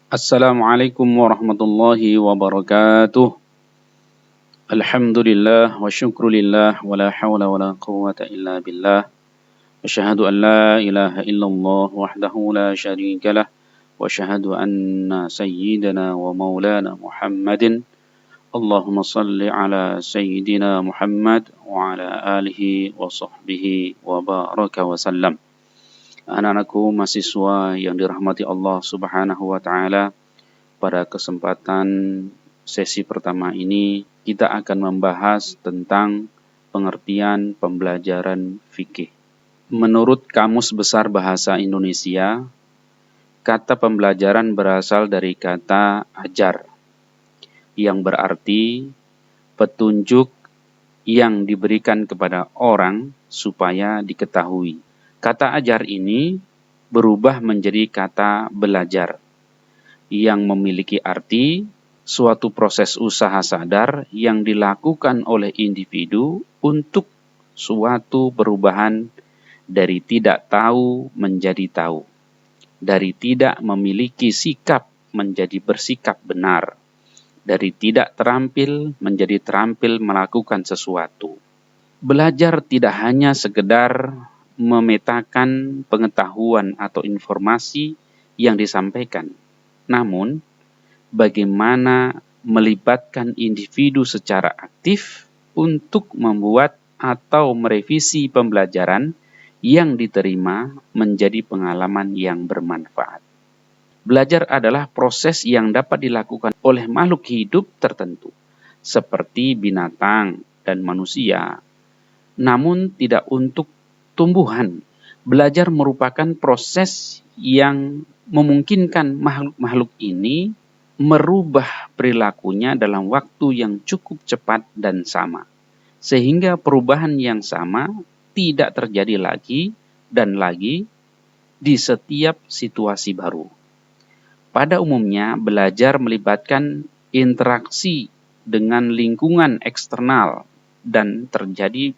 Assalamualaikum warahmatullahi wabarakatuh. Alhamdulillah wa syukrulillah wa la hawla wa la quwwata illa billah. Asyhadu an la ilaha illallah wahdahu la syarika lah wa asyhadu anna sayyidana wa maulana Muhammadin. Allahumma salli ala sayyidina Muhammad wa ala alihi wa sahbihi wa baraka wa sallam. Anak-anakku mahasiswa yang dirahmati Allah Subhanahu wa taala, pada kesempatan sesi pertama ini kita akan membahas tentang pengertian pembelajaran fikih. Menurut Kamus Besar Bahasa Indonesia, kata pembelajaran berasal dari kata ajar, yang berarti petunjuk yang diberikan kepada orang supaya diketahui. Kata ajar ini berubah menjadi kata belajar, yang memiliki arti suatu proses usaha sadar yang dilakukan oleh individu untuk suatu perubahan dari tidak tahu menjadi tahu, dari tidak memiliki sikap menjadi bersikap benar, dari tidak terampil menjadi terampil melakukan sesuatu. Belajar tidak hanya sekedar memetakan pengetahuan atau informasi yang disampaikan, namun bagaimana melibatkan individu secara aktif untuk membuat atau merevisi pembelajaran yang diterima menjadi pengalaman yang bermanfaat. Belajar adalah proses yang dapat dilakukan oleh makhluk hidup tertentu, seperti binatang dan manusia, namun tidak untuk tumbuhan. Belajar merupakan proses yang memungkinkan makhluk-makhluk ini merubah perilakunya dalam waktu yang cukup cepat dan sama, sehingga perubahan yang sama tidak terjadi lagi dan lagi di setiap situasi baru. Pada umumnya, belajar melibatkan interaksi dengan lingkungan eksternal dan terjadi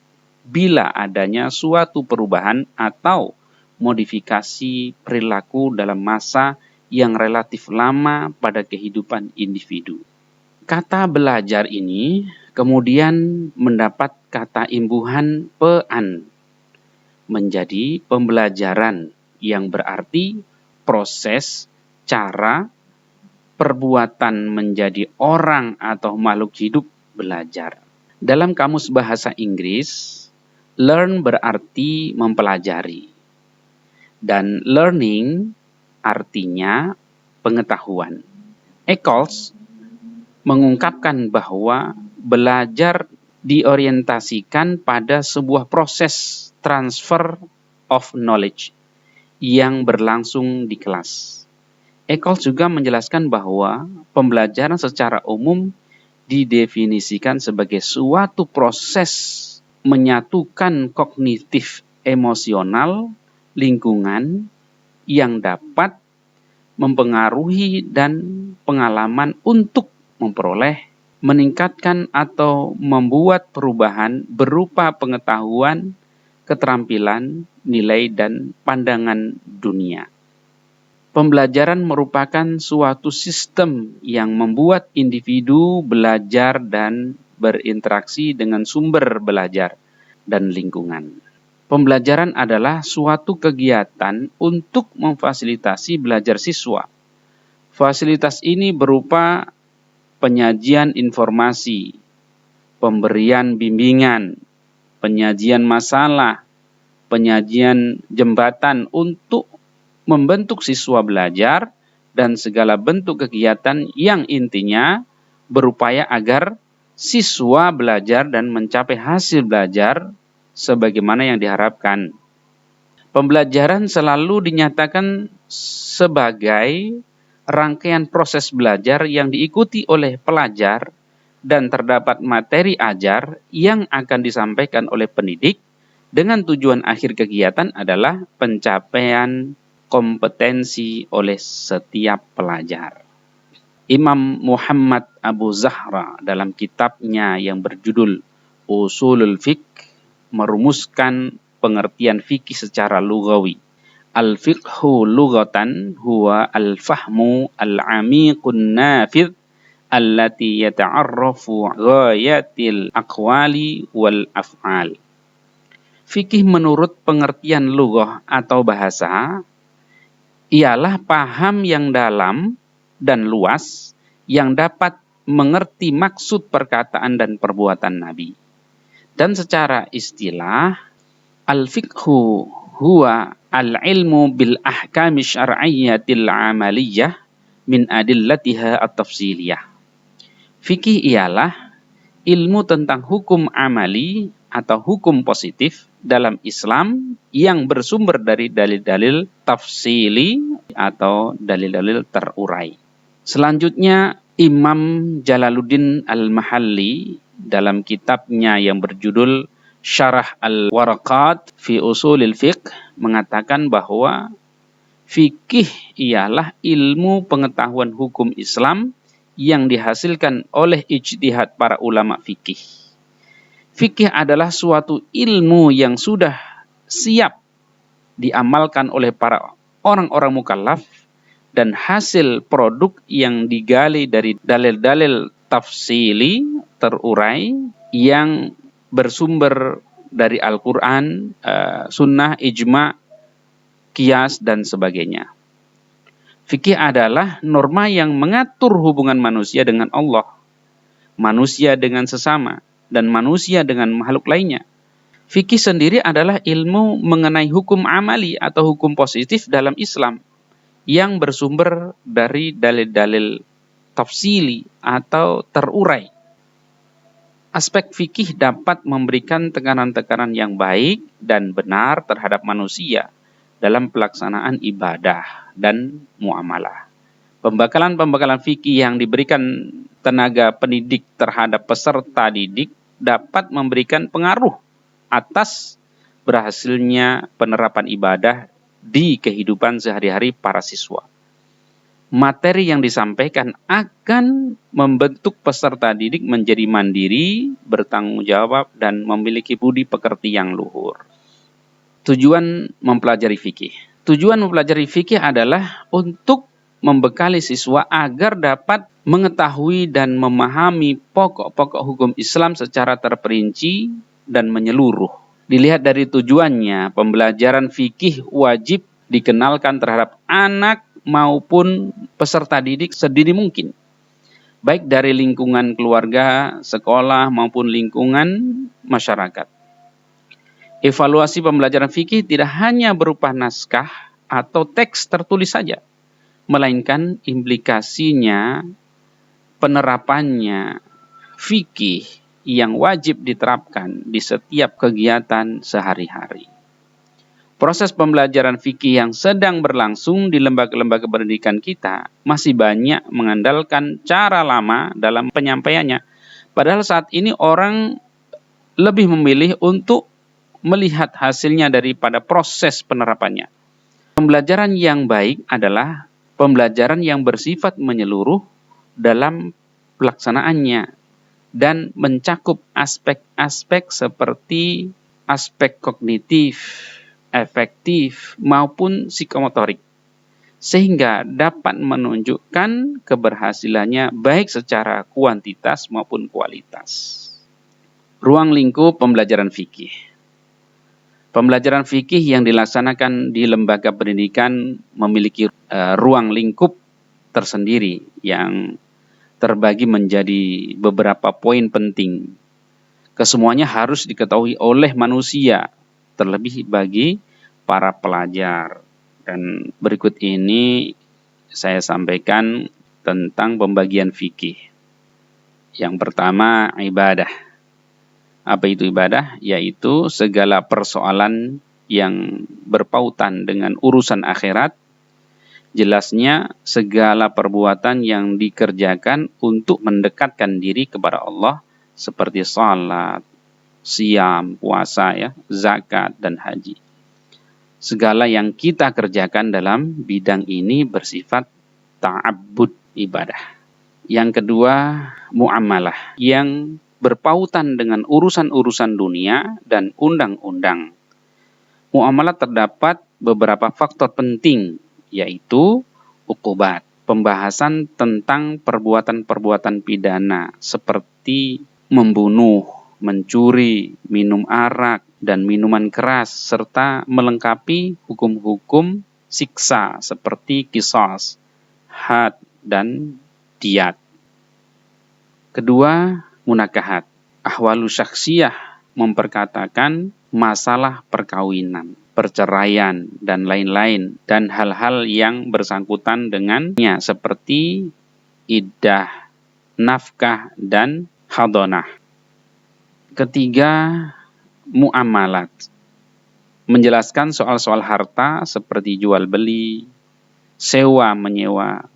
bila adanya suatu perubahan atau modifikasi perilaku dalam masa yang relatif lama pada kehidupan individu. Kata belajar ini kemudian mendapat kata imbuhan pean menjadi pembelajaran, yang berarti proses, cara, perbuatan menjadi orang atau makhluk hidup belajar. Dalam Kamus Bahasa Inggris, learn berarti mempelajari, dan learning artinya pengetahuan. Eccles mengungkapkan bahwa belajar diorientasikan pada sebuah proses transfer of knowledge yang berlangsung di kelas. Eccles juga menjelaskan bahwa pembelajaran secara umum didefinisikan sebagai suatu proses menyatukan kognitif, emosional, lingkungan yang dapat mempengaruhi dan pengalaman untuk memperoleh, meningkatkan atau membuat perubahan berupa pengetahuan, keterampilan, nilai, dan pandangan dunia. Pembelajaran merupakan suatu sistem yang membuat individu belajar dan berinteraksi dengan sumber belajar dan lingkungan. Pembelajaran adalah suatu kegiatan untuk memfasilitasi belajar siswa. Fasilitas ini berupa penyajian informasi, pemberian bimbingan, penyajian masalah, penyajian jembatan untuk membentuk siswa belajar, dan segala bentuk kegiatan yang intinya berupaya agar siswa belajar dan mencapai hasil belajar sebagaimana yang diharapkan. Pembelajaran selalu dinyatakan sebagai rangkaian proses belajar yang diikuti oleh pelajar, dan terdapat materi ajar yang akan disampaikan oleh pendidik dengan tujuan akhir kegiatan adalah pencapaian kompetensi oleh setiap pelajar. Imam Muhammad Abu Zahra dalam kitabnya yang berjudul Ushulul Fiqh merumuskan pengertian fikih secara lugawi. Al-fiqhu lughatan huwa al-fahmu al-amiqun nafidh allati yata'arrafu ghayatil aqwali wal af'al. Fikih menurut pengertian lughah atau bahasa ialah paham yang dalam dan luas yang dapat mengerti maksud perkataan dan perbuatan Nabi. Dan secara istilah, al-fiqhu huwa al-ilmu bil ahkami syar'iyyatil amaliyah min adillatiha at-tafsiliyah. Fikih ialah ilmu tentang hukum amali atau hukum positif dalam Islam yang bersumber dari dalil-dalil tafsili atau dalil-dalil terurai. Selanjutnya, Imam Jalaluddin Al-Mahalli dalam kitabnya yang berjudul Syarah Al-Waraqat fi Usulil Fiqh mengatakan bahwa fikih ialah ilmu pengetahuan hukum Islam yang dihasilkan oleh ijtihad para ulama fikih. Fikih adalah suatu ilmu yang sudah siap diamalkan oleh para orang-orang mukallaf dan hasil produk yang digali dari dalil-dalil tafsili terurai yang bersumber dari Al-Quran, sunnah, ijma, qiyas, dan sebagainya. Fikih adalah norma yang mengatur hubungan manusia dengan Allah, manusia dengan sesama, dan manusia dengan makhluk lainnya. Fikih sendiri adalah ilmu mengenai hukum amali atau hukum positif dalam Islam yang bersumber dari dalil-dalil tafsili atau terurai. Aspek fikih dapat memberikan tekanan-tekanan yang baik dan benar terhadap manusia dalam pelaksanaan ibadah dan muamalah. Pembekalan-pembekalan fikih yang diberikan tenaga pendidik terhadap peserta didik dapat memberikan pengaruh atas berhasilnya penerapan ibadah di kehidupan sehari-hari para siswa. Materi yang disampaikan akan membentuk peserta didik menjadi mandiri, bertanggung jawab, dan memiliki budi pekerti yang luhur. Tujuan mempelajari fikih. Tujuan mempelajari fikih adalah untuk membekali siswa agar dapat mengetahui dan memahami pokok-pokok hukum Islam secara terperinci dan menyeluruh. Dilihat dari tujuannya, pembelajaran fikih wajib dikenalkan terhadap anak maupun peserta didik sedini mungkin, baik dari lingkungan keluarga, sekolah, maupun lingkungan masyarakat. Evaluasi pembelajaran fikih tidak hanya berupa naskah atau teks tertulis saja, melainkan implikasinya, penerapannya, fikih yang wajib diterapkan di setiap kegiatan sehari-hari. Proses pembelajaran fikih yang sedang berlangsung di lembaga-lembaga pendidikan kita masih banyak mengandalkan cara lama dalam penyampaiannya. Padahal saat ini orang lebih memilih untuk melihat hasilnya daripada proses penerapannya. Pembelajaran yang baik adalah pembelajaran yang bersifat menyeluruh dalam pelaksanaannya dan mencakup aspek-aspek seperti aspek kognitif, efektif, maupun psikomotorik, sehingga dapat menunjukkan keberhasilannya baik secara kuantitas maupun kualitas. Ruang lingkup pembelajaran fikih. Pembelajaran fikih yang dilaksanakan di lembaga pendidikan memiliki ruang lingkup tersendiri yang terbagi menjadi beberapa poin penting. Kesemuanya harus diketahui oleh manusia, terlebih bagi para pelajar. Dan berikut ini saya sampaikan tentang pembagian fikih. Yang pertama, ibadah. Apa itu ibadah? Yaitu segala persoalan yang berpautan dengan urusan akhirat. Jelasnya segala perbuatan yang dikerjakan untuk mendekatkan diri kepada Allah seperti salat, siam, puasa, zakat, dan haji. Segala yang kita kerjakan dalam bidang ini bersifat ta'abbud, ibadah. Yang kedua, muamalah, yang berpautan dengan urusan-urusan dunia dan undang-undang. Muamalah terdapat beberapa faktor penting, yaitu uqubat, pembahasan tentang perbuatan-perbuatan pidana seperti membunuh, mencuri, minum arak, dan minuman keras, serta melengkapi hukum-hukum siksa seperti qisas, had, dan diyat. Kedua, munakahat. Ahwalu syakhsiyah memperkatakan masalah perkawinan, perceraian, dan lain-lain, dan hal-hal yang bersangkutan dengannya seperti iddah, nafkah, dan hadonah. Ketiga, muamalat, menjelaskan soal-soal harta seperti jual beli, sewa menyewa,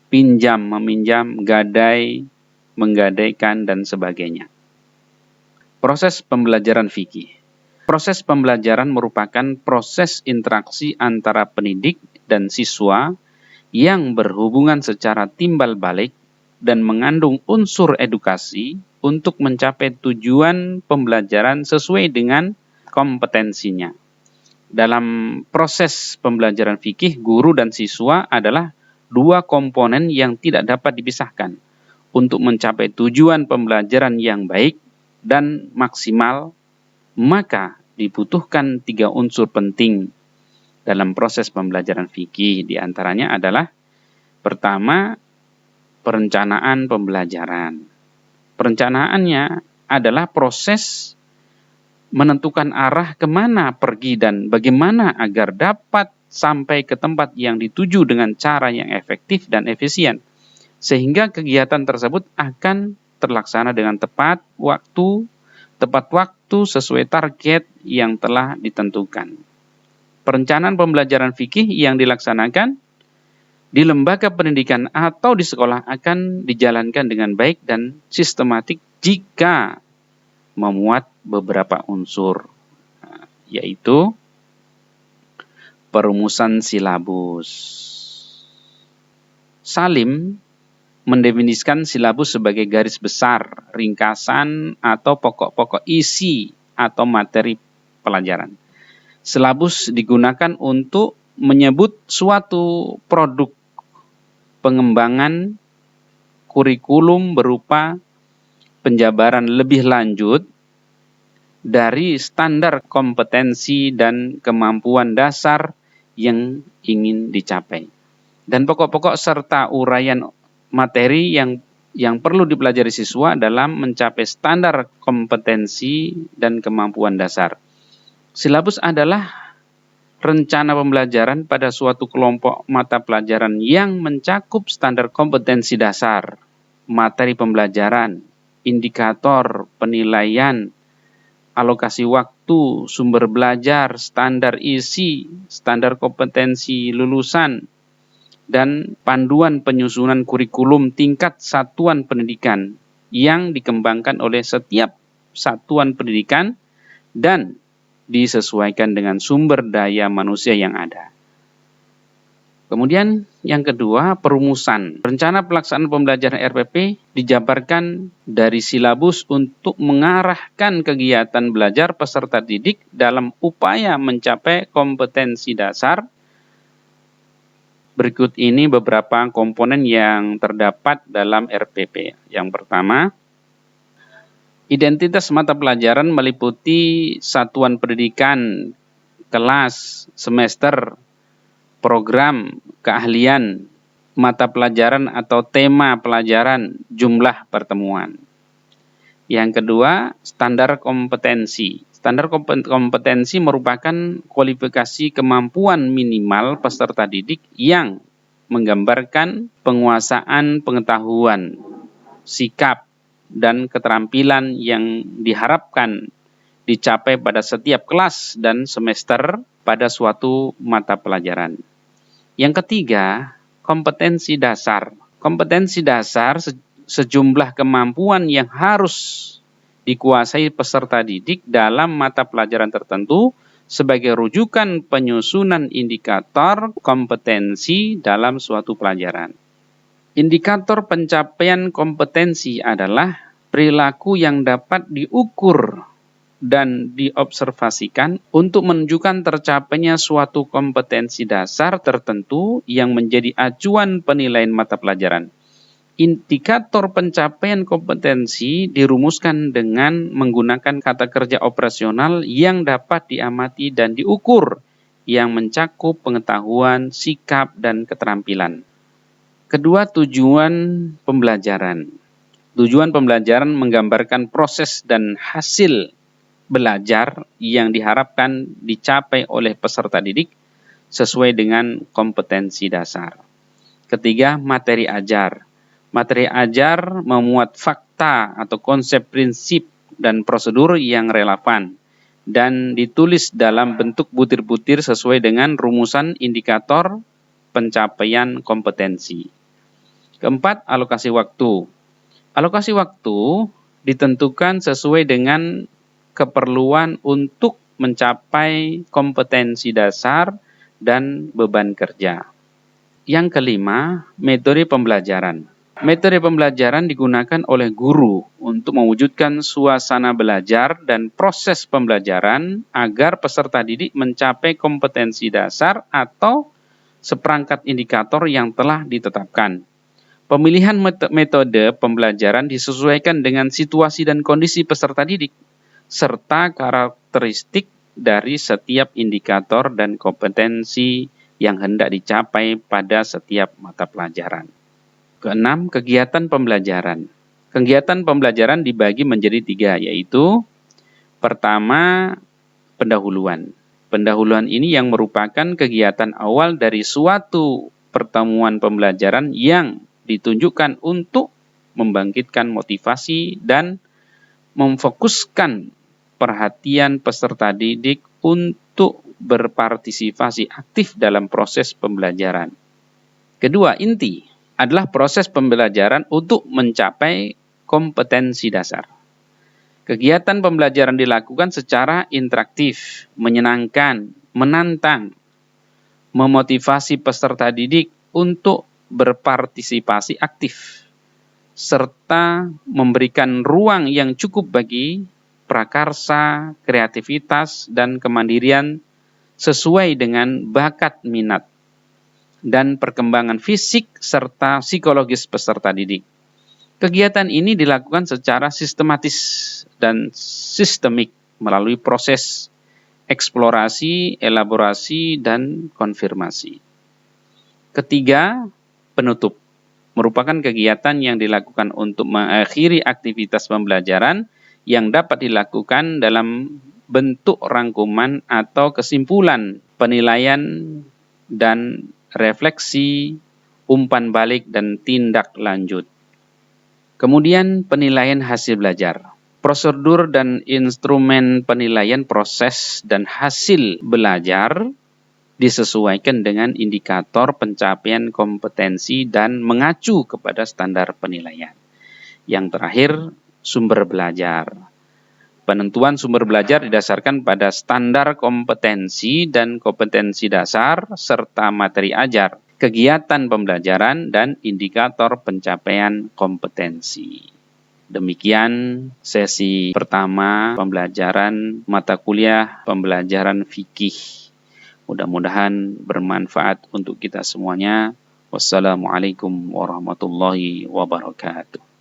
pinjam meminjam, gadai, menggadaikan, dan sebagainya. Proses pembelajaran fikih. Proses pembelajaran merupakan proses interaksi antara pendidik dan siswa yang berhubungan secara timbal balik dan mengandung unsur edukasi untuk mencapai tujuan pembelajaran sesuai dengan kompetensinya. Dalam proses pembelajaran fikih, guru dan siswa adalah dua komponen yang tidak dapat dipisahkan. Untuk mencapai tujuan pembelajaran yang baik dan maksimal, maka dibutuhkan 3 unsur penting dalam proses pembelajaran fikih. Di antaranya adalah, pertama, perencanaan pembelajaran. Perencanaannya adalah proses menentukan arah kemana pergi dan bagaimana agar dapat sampai ke tempat yang dituju dengan cara yang efektif dan efisien, sehingga kegiatan tersebut akan terlaksana dengan tepat waktu sesuai target yang telah ditentukan. Perencanaan pembelajaran fikih yang dilaksanakan di lembaga pendidikan atau di sekolah akan dijalankan dengan baik dan sistematik jika memuat beberapa unsur, yaitu perumusan silabus. Salim mendefinisikan silabus sebagai garis besar, ringkasan, atau pokok-pokok isi atau materi pelajaran. Silabus digunakan untuk menyebut suatu produk pengembangan kurikulum berupa penjabaran lebih lanjut dari standar kompetensi dan kemampuan dasar yang ingin dicapai. Dan pokok-pokok serta uraian materi yang perlu dipelajari siswa dalam mencapai standar kompetensi dan kemampuan dasar. Silabus adalah rencana pembelajaran pada suatu kelompok mata pelajaran yang mencakup standar kompetensi dasar, materi pembelajaran, indikator penilaian, alokasi waktu, sumber belajar, standar isi, standar kompetensi lulusan, dan panduan penyusunan kurikulum tingkat satuan pendidikan yang dikembangkan oleh setiap satuan pendidikan dan disesuaikan dengan sumber daya manusia yang ada. Kemudian yang kedua, perumusan. Rencana pelaksanaan pembelajaran RPP dijabarkan dari silabus untuk mengarahkan kegiatan belajar peserta didik dalam upaya mencapai kompetensi dasar. Berikut ini beberapa komponen yang terdapat dalam RPP. Yang pertama, identitas mata pelajaran meliputi satuan pendidikan, kelas, semester, program, keahlian, mata pelajaran atau tema pelajaran, jumlah pertemuan. Yang kedua, standar kompetensi. Standar kompetensi merupakan kualifikasi kemampuan minimal peserta didik yang menggambarkan penguasaan pengetahuan, sikap, dan keterampilan yang diharapkan dicapai pada setiap kelas dan semester pada suatu mata pelajaran. Yang ketiga, kompetensi dasar. Kompetensi dasar sejumlah kemampuan yang harus dikuasai peserta didik dalam mata pelajaran tertentu sebagai rujukan penyusunan indikator kompetensi dalam suatu pelajaran. Indikator pencapaian kompetensi adalah perilaku yang dapat diukur dan diobservasikan untuk menunjukkan tercapainya suatu kompetensi dasar tertentu yang menjadi acuan penilaian mata pelajaran. Indikator pencapaian kompetensi dirumuskan dengan menggunakan kata kerja operasional yang dapat diamati dan diukur, yang mencakup pengetahuan, sikap, dan keterampilan. Kedua, tujuan pembelajaran. Tujuan pembelajaran menggambarkan proses dan hasil belajar yang diharapkan dicapai oleh peserta didik sesuai dengan kompetensi dasar. Ketiga, materi ajar. Materi ajar memuat fakta atau konsep, prinsip, dan prosedur yang relevan dan ditulis dalam bentuk butir-butir sesuai dengan rumusan indikator pencapaian kompetensi. Keempat, alokasi waktu. Alokasi waktu ditentukan sesuai dengan keperluan untuk mencapai kompetensi dasar dan beban kerja. Yang kelima, metode pembelajaran. Metode pembelajaran digunakan oleh guru untuk mewujudkan suasana belajar dan proses pembelajaran agar peserta didik mencapai kompetensi dasar atau seperangkat indikator yang telah ditetapkan. Pemilihan metode pembelajaran disesuaikan dengan situasi dan kondisi peserta didik, serta karakteristik dari setiap indikator dan kompetensi yang hendak dicapai pada setiap mata pelajaran. Keenam, kegiatan pembelajaran. Kegiatan pembelajaran dibagi menjadi 3, yaitu pertama, pendahuluan. Pendahuluan ini yang merupakan kegiatan awal dari suatu pertemuan pembelajaran yang ditunjukkan untuk membangkitkan motivasi dan memfokuskan perhatian peserta didik untuk berpartisipasi aktif dalam proses pembelajaran. Kedua, inti adalah proses pembelajaran untuk mencapai kompetensi dasar. Kegiatan pembelajaran dilakukan secara interaktif, menyenangkan, menantang, memotivasi peserta didik untuk berpartisipasi aktif, serta memberikan ruang yang cukup bagi prakarsa, kreativitas, dan kemandirian sesuai dengan bakat, minat, dan perkembangan fisik serta psikologis peserta didik. Kegiatan ini dilakukan secara sistematis dan sistemik melalui proses eksplorasi, elaborasi, dan konfirmasi. Ketiga, penutup. Merupakan kegiatan yang dilakukan untuk mengakhiri aktivitas pembelajaran yang dapat dilakukan dalam bentuk rangkuman atau kesimpulan, penilaian dan refleksi, umpan balik, dan tindak lanjut. Kemudian penilaian hasil belajar. Prosedur dan instrumen penilaian proses dan hasil belajar disesuaikan dengan indikator pencapaian kompetensi dan mengacu kepada standar penilaian. Yang terakhir, sumber belajar. Penentuan sumber belajar didasarkan pada standar kompetensi dan kompetensi dasar serta materi ajar, kegiatan pembelajaran, dan indikator pencapaian kompetensi. Demikian sesi pertama pembelajaran mata kuliah pembelajaran fikih. Mudah-mudahan bermanfaat untuk kita semuanya. Wassalamualaikum warahmatullahi wabarakatuh.